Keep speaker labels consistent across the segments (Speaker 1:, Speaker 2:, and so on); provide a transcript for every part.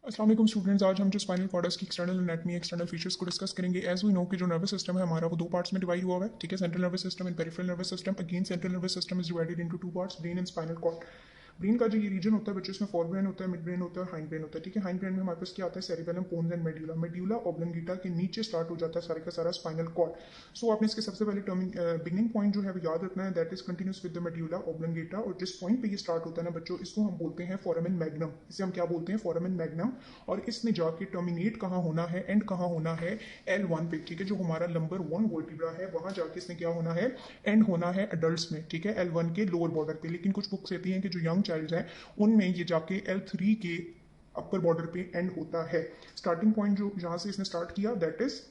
Speaker 1: अस्सलाम वालेकुम स्टूडेंट्स। आज हम जो स्पाइनल कॉर्डस की एक्सटर्नल एनाटमी एक्सटर्नल फीचर्स को डिस्कस करेंगे। एज वी नो कि जो नर्वस सिस्टम है हमारा वो दो पार्ट्स में डिवाइड हुआ हुआ है, ठीक है। Central nervous system and peripheral nervous system. Again central nervous system is divided into two parts, brain and spinal cord. Brain का जो ये रीजन होता है बच्चों, इसमें फोर ब्रेन होता है, मिड ब्रेन होता है, हाइंड ब्रेन होता है, ठीक है। हाइंड ब्रेन में हमारे पास क्या आता है, cerebellum, pons and medulla. Medulla oblongata के नीचे स्टार्ट हो जाता है सारे का सारा स्पाइनल कॉर्ड। सो आपने इसके सबसे पहले बिगनिंग पॉइंट जो है वो याद रखना है, that is continuous with the medulla oblongata. और जिस पॉइंट पे ये स्टार्ट होता है ना बच्चों, इसको हम बोलते हैं फोरामेन मैग्नम। इसे हम क्या बोलते हैं, फोरामेन मैग्नम। और इसने जाके टर्मिनेट कहाँ होना है, एंड कहाँ होना है, L1 पे, ठीक है। जो हमारा नंबर 1 वर्टिब्रा है वहां जाके इसने क्या होना है, एंड होना है एडल्ट्स में, ठीक है, L1 के लोअर बॉर्डर पे। लेकिन कुछ बुक्स कहती हैं कि जो यंग चाइल्ड हैं उनमें ये जाके L3 के अपर बॉर्डर पे एंड होता है। स्टार्टिंग पॉइंट जो जहां से इसने स्टार्ट किया दैट इज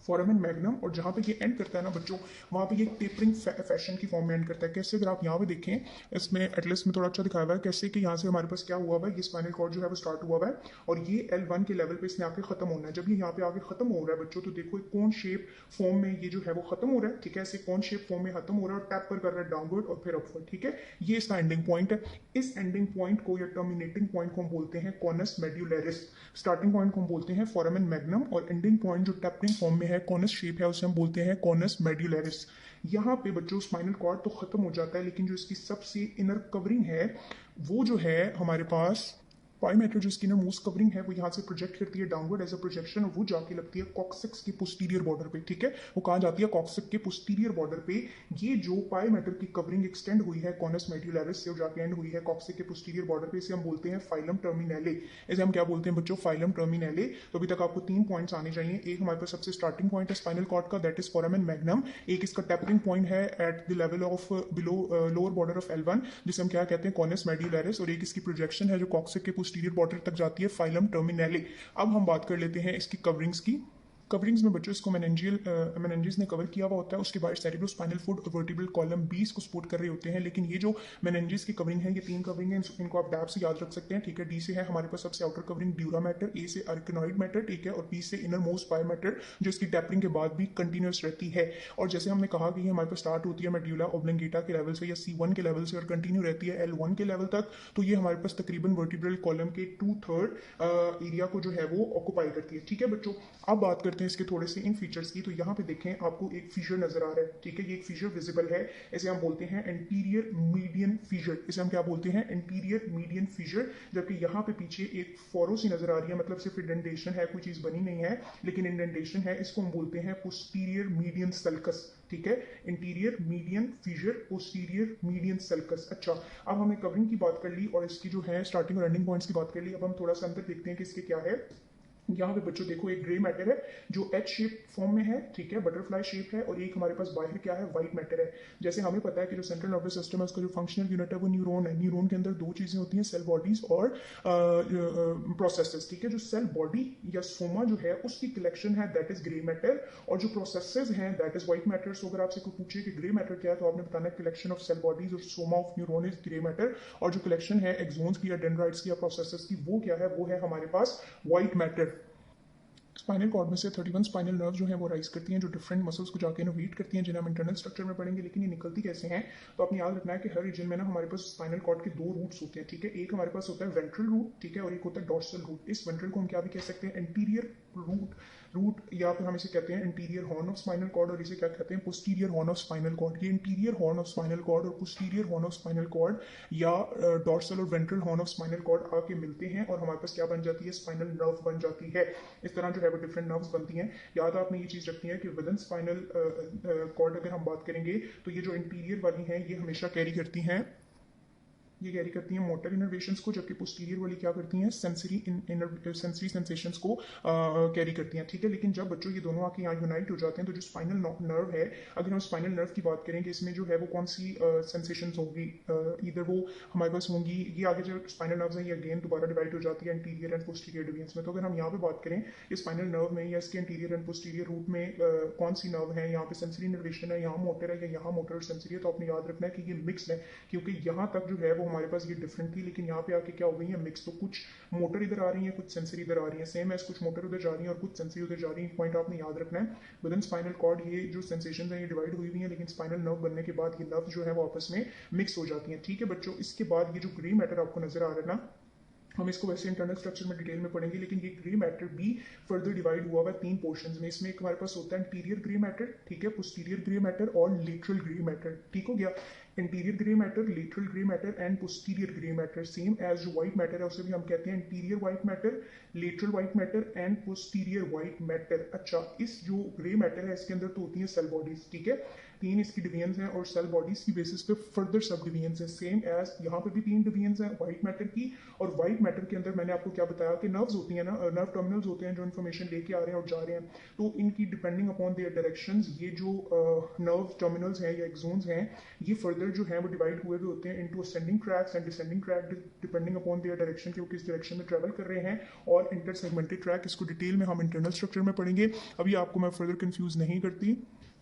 Speaker 1: फोरामेन मैग्नम, और जहाँ पे ये एंड करता है ना बच्चों, वहाँ पे ये टेपरिंग फैशन की फॉर्म में एंड करता है। कैसे, अगर आप यहाँ पे देखें, इसमें एटलस में थोड़ा अच्छा दिखाया हुआ है कैसे कि यहाँ से हमारे पास क्या हुआ हुआ है, ये स्पाइनल कॉर्ड जो है वो स्टार्ट हुआ हुआ है और ये L1 के लेवल पे इसने आके खत्म होना है। जब ये यहाँ पे आके खत्म हो रहा है बच्चों, तो देखो एक कौन शेप फॉर्म में ये जो है वो खत्म हो रहा है, ठीक है। ऐसे कौन शेप फॉर्म में खत्म हो रहा है और टैप पर कर रहा है डाउनवर्ड और फिर अपवर्ड, ठीक है। ये इसका एंडिंग पॉइंट है। इस एंडिंग पॉइंट को या टर्मिनेटिंग पॉइंट को हम बोलते हैं कॉनस मेड्यूलरिस। स्टार्टिंग पॉइंट को हम बोलते हैं फोरामेन मैग्नम और एंडिंग पॉइंट जो टैपरिंग फॉर्म में है, कॉनस शेप है, उसे हम बोलते हैं कॉनस मेड्यूलरिस। यहाँ पे बच्चों स्पाइनल कॉर्ड तो खत्म हो जाता है, लेकिन जो इसकी सबसे इनर कवरिंग है वो जो है हमारे पास पाई मेटर, जो इसकी इनर मोस्ट कवरिंग है वो यहाँ से प्रोजेक्ट करती है डाउनवर्ड एज अ प्रोजेक्शन, और वो जाके लगती है कॉक्सिक्स की पोस्टीरियर बॉर्डर पे, ठीक है। वो कहाँ जाती है, कॉक्सिक के पोस्टीरियर बॉर्डर पे। ये जो पाई मेटर की कवरिंग एक्सटेंड हुई है कॉनस मेड्यूलरिस से जाके एंड हुई है कॉक्सिक के पोस्टीरियर बॉर्डर पे, इसे हम बोलते हैं फाइलम टर्मिनेले। इसे हम क्या बोलते हैं बच्चों, फाइलम टर्मिनेले। तो अभी तक आपको 3 पॉइंट्स आने चाहिए। एक हमारे पास सबसे स्टार्टिंग पॉइंट है स्पाइनल कॉर्ड का, दैट इज फोरामेन मैग्नम। एक इसका टेपरिंग पॉइंट है at the level of below lower border of L1, जिसे हम क्या कहते हैं, कॉनस मेड्यूलरिस। और एक इसकी प्रोजेक्शन है जो कॉक्सिक के पोस्टीरियर बॉर्डर तक जाती है, फाइलम टर्मिनेले। अब हम बात कर लेते हैं इसकी कवरिंग्स की। कवरिंग्स में बच्चों इसको मेनेंजिस ने कवर किया हुआ होता है, उसके बाद सेरेब्रोस्पाइनल फ्लूइड और वर्टिब्रल कॉलम 20 को सपोर्ट कर रहे होते हैं। लेकिन ये जो मेनेंजिस की कवरिंग है, ये 3 कवरिंग है, इनको आप डैप से याद रख सकते हैं, ठीक है। डी से है हमारे पास सबसे आउटर कवरिंग ड्यूरा मैटर, ए से आर्किनॉइड मैटर, ठीक है, और बी से इनर मोस्ट पाई मैटर, जो इसकी टैपरिंग के बाद भी कंटिन्यूस रहती है। और जैसे हमने कहा कि ये हमारे पास स्टार्ट होती है मेड्यूला ऑब्लंगेटा के लेवल से या C1 के लेवल से और कंटिन्यू रहती है L1 के लेवल तक। तो ये हमारे पास तकरीबन वर्टिब्रल कॉलम के 2/3 एरिया को जो है वो ऑक्यूपाई करती है, ठीक है बच्चों। अब बात करते हैं इसके थोड़े से इन फीचर्स की। तो यहाँ पे देखें आपको एक फीचर नजर आ रहा है, ठीक है। ये एक फीचर विजिबल है, इसे हम बोलते हैं एंटीरियर मीडियन फीचर। इसे हम क्या बोलते हैं, एंटीरियर मीडियन फीचर। जबकि यहाँ पे पीछे एक फोरो सी नजर आ रही है, मतलब सिर्फ इंडेंटेशन है, कोई चीज बनी नहीं है लेकिन इंडेंटेशन है। इसको हम बोलते हैं पोस्टीरियर मीडियन सल्कस, ठीक है। Interior median feature, posterior median sulcus. अच्छा, अब हमने कवरिंग की बात कर ली और इसकी जो है स्टार्टिंग और एंडिंग पॉइंट्स की बात कर ली। अब हम थोड़ा सा अंदर देखते हैं कि इसके क्या है। यहाँ पे बच्चों देखो एक ग्रे मैटर है जो एच शेप फॉर्म में है, ठीक है, बटरफ्लाई शेप है। और एक हमारे पास बाहर क्या है, व्हाइट मैटर है। जैसे हमें पता है कि जो सेंट्रल नर्वस सिस्टम है उसका जो फंक्शनल यूनिट है वो न्यूरॉन है। न्यूरॉन के अंदर दो चीजें होती हैं, सेल बॉडीज और प्रोसेसेस, ठीक है। जो सेल बॉडी या सोमा जो है उसकी कलेक्शन है दैट इज ग्रे मैटर, और जो प्रोसेसेस हैं दैट इज व्हाइट मैटर। सो अगर आपसे कोई पूछे कि ग्रे मैटर क्या है, तो आपने बताना है कलेक्शन ऑफ सेल बॉडीज और Soma of neuron is grey matter. और जो कलेक्शन है एक्सोन्स की या डेंड्राइट्स की या प्रोसेसेस की, वो क्या है, वो है हमारे पास व्हाइट मैटर। स्पाइनल कॉर्ड में से 31 स्पाइनल नर्व जो है वो राइज करती हैं, जो डिफरेंट मसल्स को जाके इनोवेट करती हैं, जिन्हें हम इंटरनल स्ट्रक्चर में पढ़ेंगे। लेकिन ये निकलती कैसे हैं, तो आपने याद रखना है कि हर रीजन में ना हमारे पास स्पाइनल कॉर्ड के 2 रूट्स होते हैं, ठीक है। एक हमारे पास होता है वेंट्रल रूट, ठीक है, और एक होता है डॉर्सल रूट। इस वेंट्रल को हम क्या भी कह सकते हैं, एंटीरियर रूट या फिर हम इसे कहते हैं anterior horn of spinal cord, और इसे क्या कहते हैं, posterior horn of spinal cord. ये anterior horn of spinal cord और posterior horn of spinal cord या डॉर्सल और ventral horn of spinal cord आके मिलते हैं और हमारे पास क्या बन जाती है, स्पाइनल नर्व बन जाती है। इस तरह जो है वो डिफरेंट नर्व्स बनती हैं। याद आपने ये चीज रखनी है कि विद इन स्पाइनल कॉर्ड अगर हम बात करेंगे तो ये जो इंटीरियर वाली हैं ये हमेशा कैरी करती हैं, ये कैरी करती हैं मोटर इनर्वेशंस को, जबकि पोस्टीरियर वाली क्या करती हैं, सेंसरी सेंसेशंस को कैरी करती हैं, ठीक है। लेकिन जब बच्चों ये दोनों आके यहाँ यूनाइट हो जाते हैं, तो जो स्पाइनल नर्व है, अगर हम स्पाइनल नर्व की बात करेंगे, इसमें जो है वो कौन सी सेंसेशंस होंगी, इधर वो हमारे पास होंगी, ये आगे जो स्पाइनल नर्व्स हैं ये अगेन दोबारा डिवाइड हो जाती है एंटीरियर एंड पोस्टीरियर डिवीजन्स में। तो अगर हम यहाँ पे बात करें ये स्पाइनल नर्व में या इसके एंटीरियर एंड पोस्टीरियर रूट में कौन सी नर्व है, यहाँ पे सेंसरी इनर्वेशन है, यहाँ मोटर है, या यहाँ मोटर और सेंसरी है, तो आपने याद रखना है कि ये मिक्स है। क्योंकि यहाँ तक जो है वो हमारे पास ये डिफरेंट थी, लेकिन यहाँ पे आके क्या हो गई है, मिक्स। तो कुछ मोटर इधर आ रही है, कुछ सेंसरी इधर आ रही है, सेम एज कुछ मोटर उधर जा रही है और कुछ सेंसरी उधर जा रही है। पॉइंट आपने याद रखना है। विद इन स्पाइनल कॉर्ड ये जो सेंसेशन है ये डिवाइड हुई हुई है, लेकिन स्पाइनल नर्व बनने के बाद ये नर्व जो है वो आपस में मिक्स हो जाती है, ठीक है बच्चों। इसके बाद ये जो ग्रे मैटर आपको नजर आ रहा है ना, हम इसको वैसे इंटरनल स्ट्रक्चर में डिटेल में पढ़ेंगे, लेकिन ये ग्रे मैटर भी फर्दर डिवाइड हुआ हुआ है 3 पोर्शंस में। इसमें एक हमारे पास होता है इंटीरियर ग्रे मैटर, ठीक है, पोस्टीरियर ग्रे मैटर और लेटरल ग्रे मैटर, ठीक हो गया। Interior grey matter, lateral grey matter and posterior grey matter, same as जो व्हाइट मैटर है उसे भी हम कहते हैं interior white matter, lateral white matter and posterior white matter. अच्छा, इस जो ग्रे मैटर है इसके अंदर तो होती है सेल बॉडीज, ठीक है, 3 इसकी डिवीजन्स हैं और सेल बॉडीज की बेसिस पे फर्दर सब डिवीजन्स हैं, सेम एज यहाँ पे भी 3 डिवीजन्स हैं व्हाइट मैटर की। और व्हाइट मैटर के अंदर मैंने आपको क्या बताया कि नर्व्स होती हैं ना, नर्व टर्मिनल्स होते हैं जो इन्फॉर्मेशन लेके आ रहे हैं और जा रहे हैं, तो इनकी डिपेंडिंग अपॉन देयर डायरेक्शंस ये जो नर्व टर्मिनल्स हैं या एक्सोन्स हैं ये फर्दर जो हैं वो डिवाइड हुए होते हैं into ascending tracks and descending tract, depending upon their direction कि वो किस डायरेक्शन में ट्रैवल कर रहे हैं, और इंटर सेगमेंटेड ट्रैक। इसको डिटेल में हम इंटरनल स्ट्रक्चर में पढ़ेंगे, अभी आपको मैं फर्दर कंफ्यूज नहीं करती।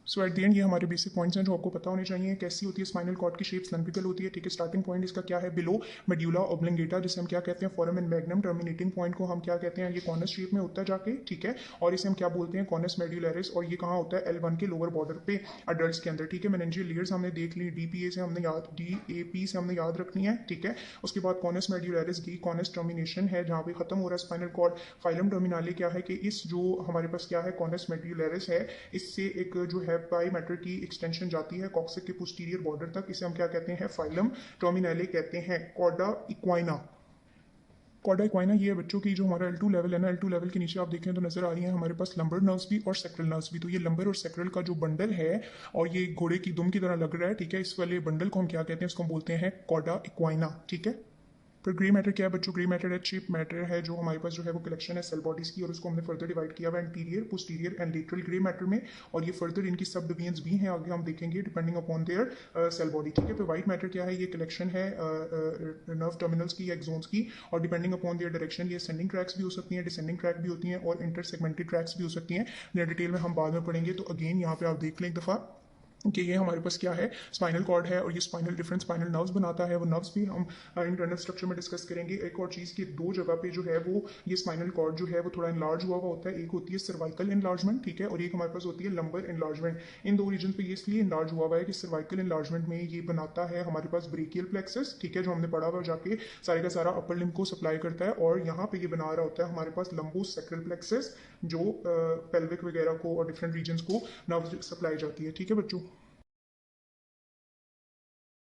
Speaker 1: सो एट द एंड ये हमारे बेसिक पॉइंट्स हैं जो आपको पता होने चाहिए। कैसी होती है स्पाइनल कॉर्ड की शेप, सिलेंड्रिकल होती है, ठीक है। स्टार्टिंग पॉइंट इसका क्या है, बिलो मेड्यूला ऑब्लिंगेटा, जिसे हम क्या कहते हैं forum and magnum. Terminating point को हम क्या कहते हैं, ये कॉनस शेप में होता है जाके, ठीक है, और इसे हम क्या बोलते हैं, कॉनस मेड्यूलरिस, और ये कहाँ होता है, L1 के लोअर बॉर्डर पे अडल्ट्स के अंदर, ठीक है। मेनिंजियल लेयर्स हमने देख ली, DPA से हमने याद, DAP से हमने याद रखनी है, ठीक है। उसके बाद कॉनस मेड्यूलरिस की कॉनस टर्मिनेशन है जहाँ पे खत्म हो रहा है स्पाइनल कॉर्ड। फाइलम टर्मिनाले क्या है कि इस जो हमारे पास क्या है कॉनस मेड्यूलरिस है, इससे एक जो है पाई मैटर की एक्सटेंशन जाती है कॉक्सिक के पोस्टीरियर बॉर्डर तक, इसे हम क्या कहते हैं, फाइलम टर्मिनाले कहते हैं। कॉर्डा इक्वाइना, कॉर्डा इक्वाइना ये है बच्चों की जो हमारा L2 लेवल है ना, L2 लेवल के नीचे आप देखें तो नजर आ रही है हमारे पास लंबर नर्व्स भी और सेक्रल नर्व्स भी। तो ये लंबर और सेक्रल का जो बंडल है और ये घोड़े की दुम की तरह लग रहा है, ठीक है, इस वाले बंडल को हम क्या कहते हैं, इसको हम बोलते हैं कॉर्डा इक्वाइना, ठीक है। फिर ग्रे मैटर क्या है बच्चों, ग्रे मैटर है चिप मैटर है जो हमारे पास जो है वो कलेक्शन है सेल बॉडीज की, और उसको हमने फर्दर डिवाइड किया हुआ interior, posterior and lateral grey matter में, और ये फर्दर इनकी सब डिवीजन्स भी हैं, आगे हम देखेंगे depending upon their cell body, ठीक है। फिर वाइट मैटर क्या है, ये कलेक्शन है नर्व टर्मिनल्स की या एक्सोन्स की, और डिपेंडिंग अपॉन देयर डायरेक्शन ये असेंडिंग ट्रैक्स भी हो सकती हैं, डिसेंडिंग ट्रैक भी होती हैं, और इंटर सेगमेंटेड ट्रैक्स भी हो सकती हैं। डिटेल में हम बाद में पढ़ेंगे। तो अगेन यहाँ पे आप देख लें एक दफ़ा कि ये हमारे पास क्या है, स्पाइनल कॉर्ड है, और ये स्पाइनल डिफरेंट स्पाइनल नर्व्स बनाता है। वो नर्व्स भी हम इंटरनल स्ट्रक्चर में डिस्कस करेंगे। एक और चीज़ की 2 जगह पे जो है वो ये स्पाइनल कॉर्ड जो है वो थोड़ा इनलार्ज हुआ होता है। एक होती है सर्वाइकल इनलार्जमेंट, ठीक है, और एक हमारे पास होती है लंबर इनलार्जमेंट। इन 2 रीजन पे ये इसलिए इनलार्ज हुआ है कि सर्वाइकल इनलार्जमेंट में ये बनाता है हमारे पास ब्रेकियल प्लेक्सस, ठीक है, जो हमने पढ़ा हुआ जाके सारे का सारा अपर लिम्ब को सप्लाई करता है, और यहाँ पे ये बना रहा होता है हमारे पास लंबो सेक्रल प्लेक्सस जो पेल्विक वगैरह को और डिफरेंट रीजन को नर्व सप्लाई जाती है, ठीक है बच्चों।